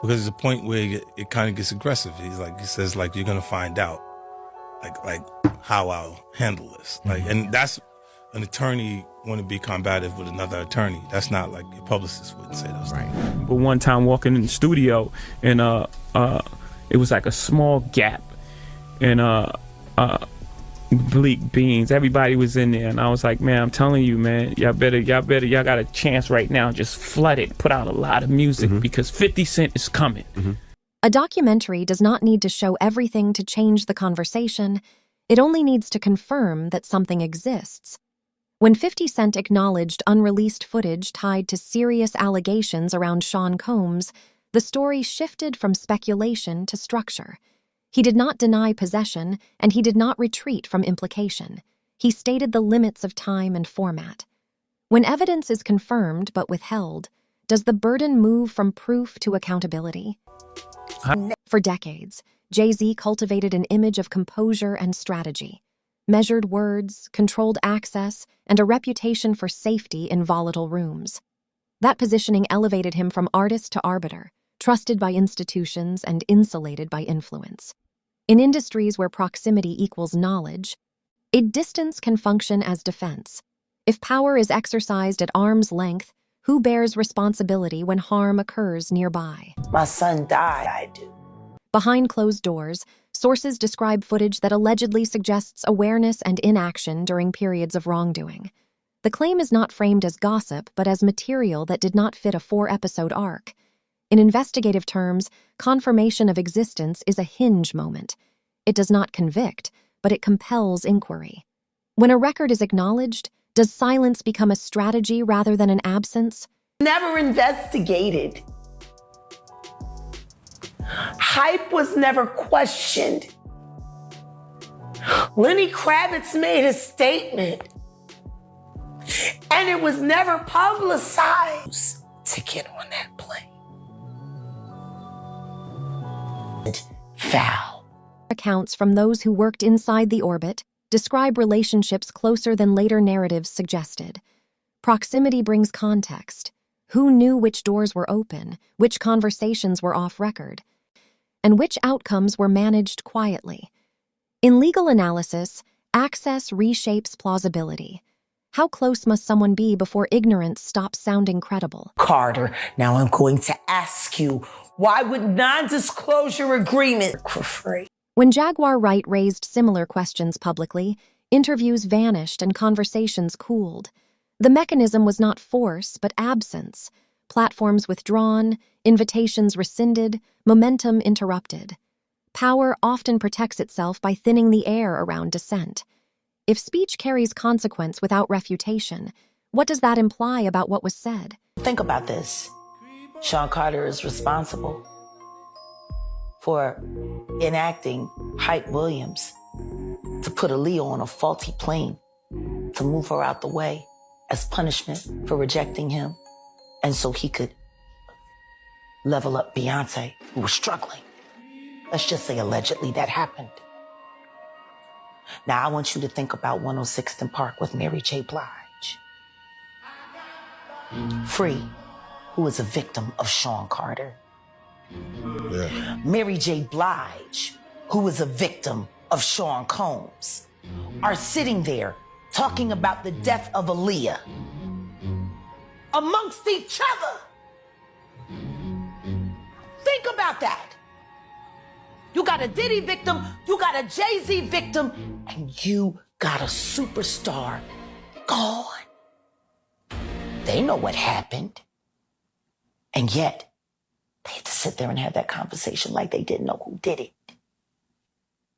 Because there's a point where it kind of gets aggressive. He says, like, you're going to find out, like how I'll handle this. Like, and that's an attorney want to be combative with another attorney. That's not like your publicist wouldn't say those things. But one time walking in the studio, and it was like a small gap, and bleak beans. Everybody was in there, and I was like, man, I'm telling you, man, y'all got a chance right now. Just flood it, put out a lot of music because 50 Cent is coming. A documentary does not need to show everything to change the conversation. It only needs to confirm that something exists. When 50 Cent acknowledged unreleased footage tied to serious allegations around Sean Combs, the story shifted from speculation to structure. He did not deny possession, and he did not retreat from implication. He stated the limits of time and format. When evidence is confirmed but withheld, does the burden move from proof to accountability? For decades, Jay-Z cultivated an image of composure and strategy, measured words, controlled access, and a reputation for safety in volatile rooms. That positioning elevated him from artist to arbiter, trusted by institutions and insulated by influence. In industries where proximity equals knowledge, a distance can function as defense. If power is exercised at arm's length, who bears responsibility when harm occurs nearby? My son died. I do. Behind closed doors, sources describe footage that allegedly suggests awareness and inaction during periods of wrongdoing. The claim is not framed as gossip, but as material that did not fit a 4-episode arc. In investigative terms, confirmation of existence is a hinge moment. It does not convict, but it compels inquiry. When a record is acknowledged, does silence become a strategy rather than an absence? Never investigated. Hype was never questioned. Lenny Kravitz made a statement, and it was never publicized to get on that plane. Foul. Accounts from those who worked inside the orbit describe relationships closer than later narratives suggested. Proximity brings context. Who knew which doors were open, which conversations were off record, and which outcomes were managed quietly? In legal analysis, access reshapes plausibility. How close must someone be before ignorance stops sounding credible? Carter, now I'm going to ask you, why would non-disclosure agreement for free? When Jaguar Wright raised similar questions publicly, interviews vanished and conversations cooled. The mechanism was not force, but absence. Platforms withdrawn, invitations rescinded, momentum interrupted. Power often protects itself by thinning the air around dissent. If speech carries consequence without refutation, what does that imply about what was said? Think about this. Sean Carter is responsible for enacting Hype Williams to put Aaliyah on a faulty plane, to move her out the way as punishment for rejecting him, and so he could level up Beyonce, who was struggling. Let's just say allegedly that happened. Now I want you to think about 106th and Park with Mary J. Blige. Free, who was a victim of Sean Carter. Yeah. Mary J. Blige, who was a victim of Sean Combs, are sitting there talking about the death of Aaliyah amongst each other. Think about that. You got a Diddy victim, you got a Jay-Z victim, and you got a superstar gone. They know what happened. And yet, they had to sit there and have that conversation like they didn't know who did it.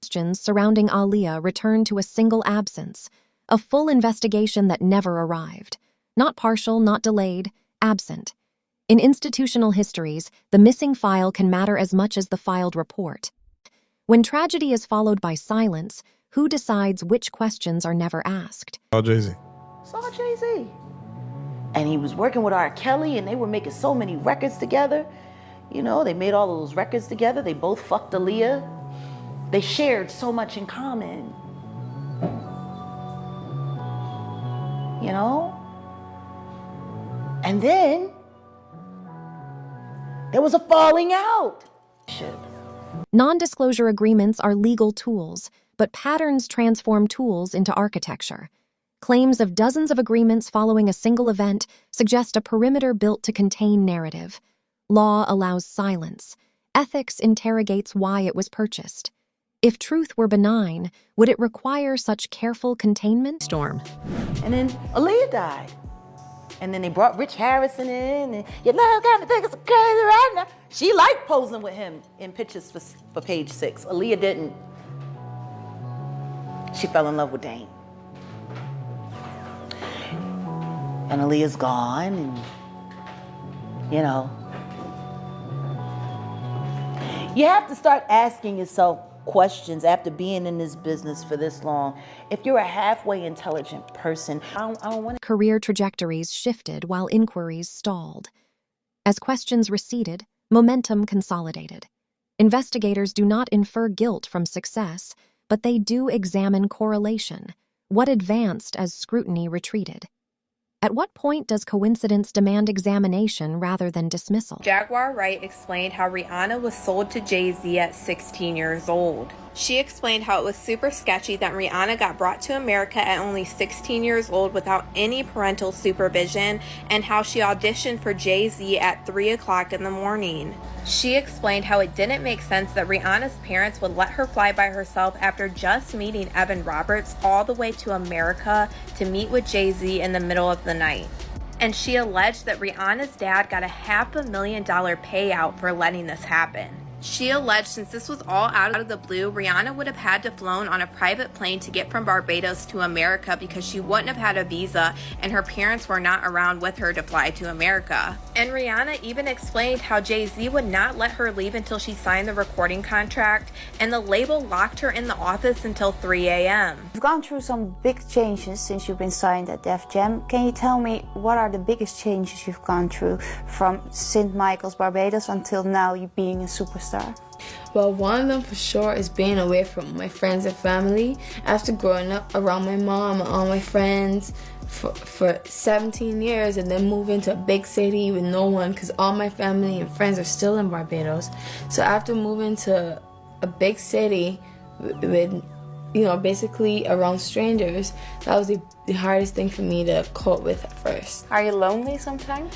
Questions surrounding Aaliyah returned to a single absence, a full investigation that never arrived. Not partial, not delayed, absent. In institutional histories, the missing file can matter as much as the filed report. When tragedy is followed by silence, who decides which questions are never asked? Saw Jay-Z. Saw Jay-Z. And he was working with R. Kelly, and they were making so many records together. You know, they made all of those records together. They both fucked Aaliyah. They shared so much in common. You know? And then There was a falling out. Non-disclosure agreements are legal tools, but patterns transform tools into architecture. Claims of dozens of agreements following a single event suggest a perimeter built to contain narrative. Law allows silence. Ethics interrogates why it was purchased. If truth were benign, would it require such careful containment? Storm. And then Aaliyah died. And then they brought Rich Harrison in, and you know, kind of think it's crazy right now. She liked posing with him in pictures for Page 6. Aaliyah didn't. She fell in love with Dane. And Aaliyah's gone, and, you know. You have to start asking yourself questions after being in this business for this long. If you're a halfway intelligent person, I don't want to. Career trajectories shifted while inquiries stalled. As questions receded, momentum consolidated. Investigators do not infer guilt from success, but they do examine correlation. What advanced as scrutiny retreated? At what point does coincidence demand examination rather than dismissal? Jaguar Wright explained how Rihanna was sold to Jay-Z at 16 years old. She explained how it was super sketchy that Rihanna got brought to America at only 16 years old without any parental supervision, and how she auditioned for Jay-Z at 3 o'clock in the morning. She explained how it didn't make sense that Rihanna's parents would let her fly by herself after just meeting Evan Roberts all the way to America to meet with Jay-Z in the middle of the night. And she alleged that Rihanna's dad got a $500,000 payout for letting this happen. She alleged since this was all out of the blue, Rihanna would have had to flown on a private plane to get from Barbados to America because she wouldn't have had a visa and her parents were not around with her to fly to America. And Rihanna even explained how Jay-Z would not let her leave until she signed the recording contract, and the label locked her in the office until 3 a.m. You've gone through some big changes since you've been signed at Def Jam. Can you tell me what are the biggest changes you've gone through from St. Michael's, Barbados until now you being a superstar? Well, one of them for sure is being away from my friends and family. After growing up around my mom and all my friends for 17 years and then moving to a big city with no one because all my family and friends are still in Barbados. So after moving to a big city with, you know, basically around strangers, that was the hardest thing for me to cope with at first. Are you lonely sometimes?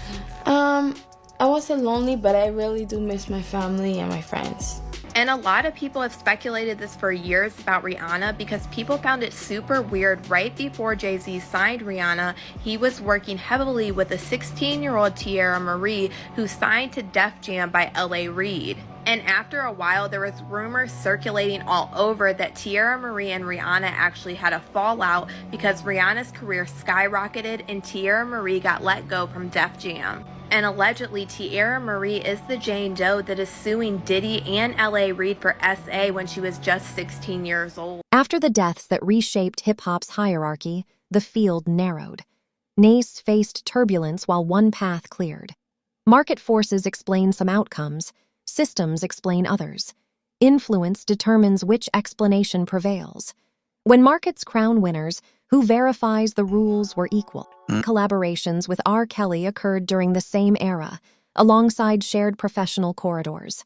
I wasn't lonely, but I really do miss my family and my friends. And a lot of people have speculated this for years about Rihanna because people found it super weird. Right before Jay-Z signed Rihanna, he was working heavily with a 16-year-old Tierra Marie who signed to Def Jam by L.A. Reid. And after a while, there was rumors circulating all over that Tierra Marie and Rihanna actually had a fallout because Rihanna's career skyrocketed and Tierra Marie got let go from Def Jam. And allegedly, Tierra Marie is the Jane Doe that is suing Diddy and L.A. Reid for SA when she was just 16 years old. After the deaths that reshaped hip-hop's hierarchy, the field narrowed. Nace faced turbulence while one path cleared. Market forces explain some outcomes, systems explain others. Influence determines which explanation prevails. When markets crown winners, who verifies the rules were equal? Collaborations with R. Kelly occurred during the same era, alongside shared professional corridors.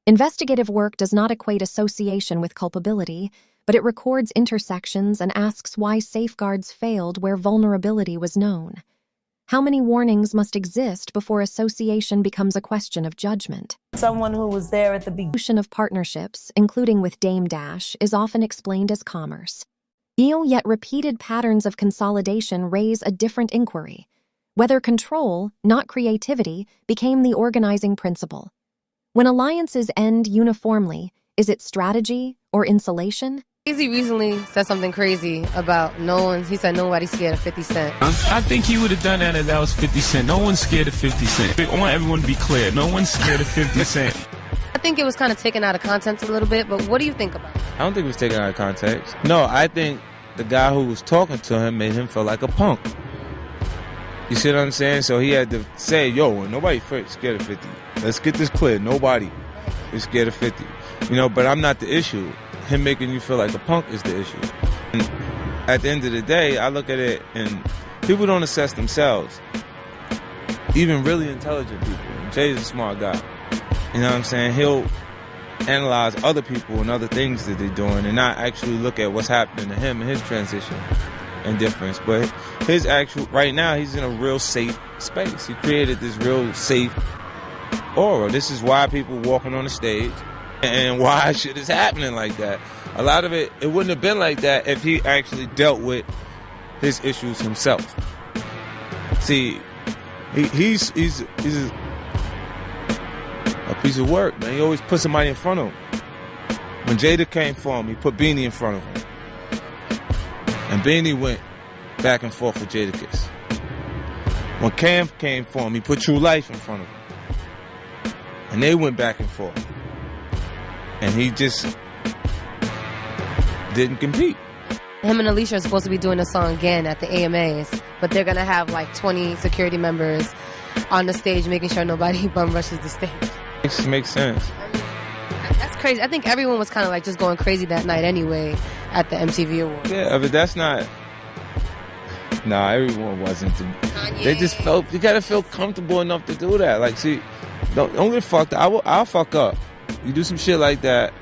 Investigative work does not equate association with culpability, but it records intersections and asks why safeguards failed where vulnerability was known. How many warnings must exist before association becomes a question of judgment? Someone who was there at the beginning. Evolution of partnerships, including with Dame Dash, is often explained as commerce. Yet repeated patterns of consolidation raise a different inquiry. Whether control, not creativity, became the organizing principle. When alliances end uniformly, is it strategy or insulation? Jay-Z recently said something crazy about he said nobody's scared of 50 Cent. I think he would have done that if that was 50 Cent. No one's scared of 50 Cent. I want everyone to be clear. No one's scared of 50 Cent. I think it was kind of taken out of context a little bit, but what do you think about it? I don't think it was taken out of context. No, I think the guy who was talking to him made him feel like a punk. You see what I'm saying? So he had to say, yo, nobody scared of 50. Let's get this clear. Nobody is scared of 50. You know, but I'm not the issue. Him making you feel like a punk is the issue. And at the end of the day, I look at it and people don't assess themselves. Even really intelligent people. Jay is a smart guy. You know what I'm saying? He'll analyze other people and other things that they're doing and not actually look at what's happening to him and his transition and difference. But his actual, right now, he's in a real safe space. He created this real safe aura. This is why people walking on the stage and why shit is happening like that. A lot of it wouldn't have been like that if he actually dealt with his issues himself. See, he's a piece of work, man. He always put somebody in front of him. When Jada came for him, he put Beanie in front of him. And Beanie went back and forth with Jadakiss. When Cam came for him, he put True Life in front of him. And they went back and forth. And he just didn't compete. Him and Alicia are supposed to be doing a song again at the AMAs, but they're going to have like 20 security members on the stage making sure nobody bum rushes the stage. Makes sense. That's crazy. I think everyone was kind of like just going crazy that night anyway at the MTV Awards. Yeah, but that's not... Nah, everyone wasn't. They just felt... You gotta feel comfortable enough to do that. Like, see, don't get fucked up. I'll fuck up. You do some shit like that,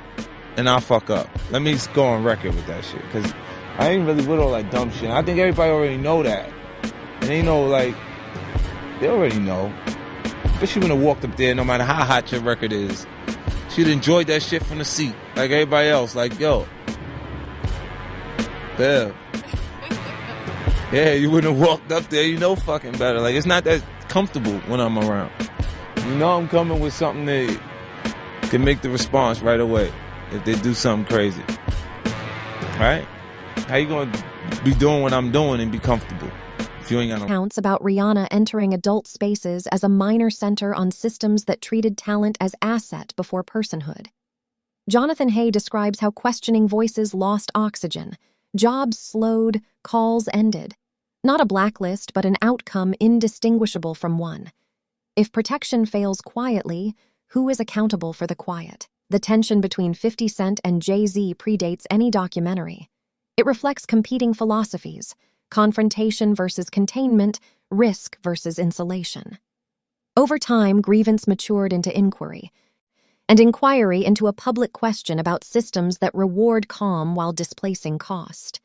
and I'll fuck up. Let me go on record with that shit, because I ain't really with all that dumb shit. I think everybody already know that. And they know, like... They already know. But she wouldn't have walked up there no matter how hot your record is. She'd enjoyed that shit from the seat, like everybody else. Like, yo. Yeah. Yeah, you wouldn't have walked up there. You know fucking better. Like, it's not that comfortable when I'm around. You know I'm coming with something that can make the response right away if they do something crazy. Right? How you gonna be doing what I'm doing and be comfortable? You ain't got no... Accounts about Rihanna entering adult spaces as a minor center on systems that treated talent as asset before personhood. Jonathan Hay describes how questioning voices lost oxygen, jobs slowed, calls ended. Not a blacklist, but an outcome indistinguishable from one. If protection fails quietly, who is accountable for the quiet? The tension between 50 Cent and Jay-Z predates any documentary. It reflects competing philosophies: confrontation versus containment, risk versus insulation. Over time, grievance matured into inquiry, and inquiry into a public question about systems that reward calm while displacing cost.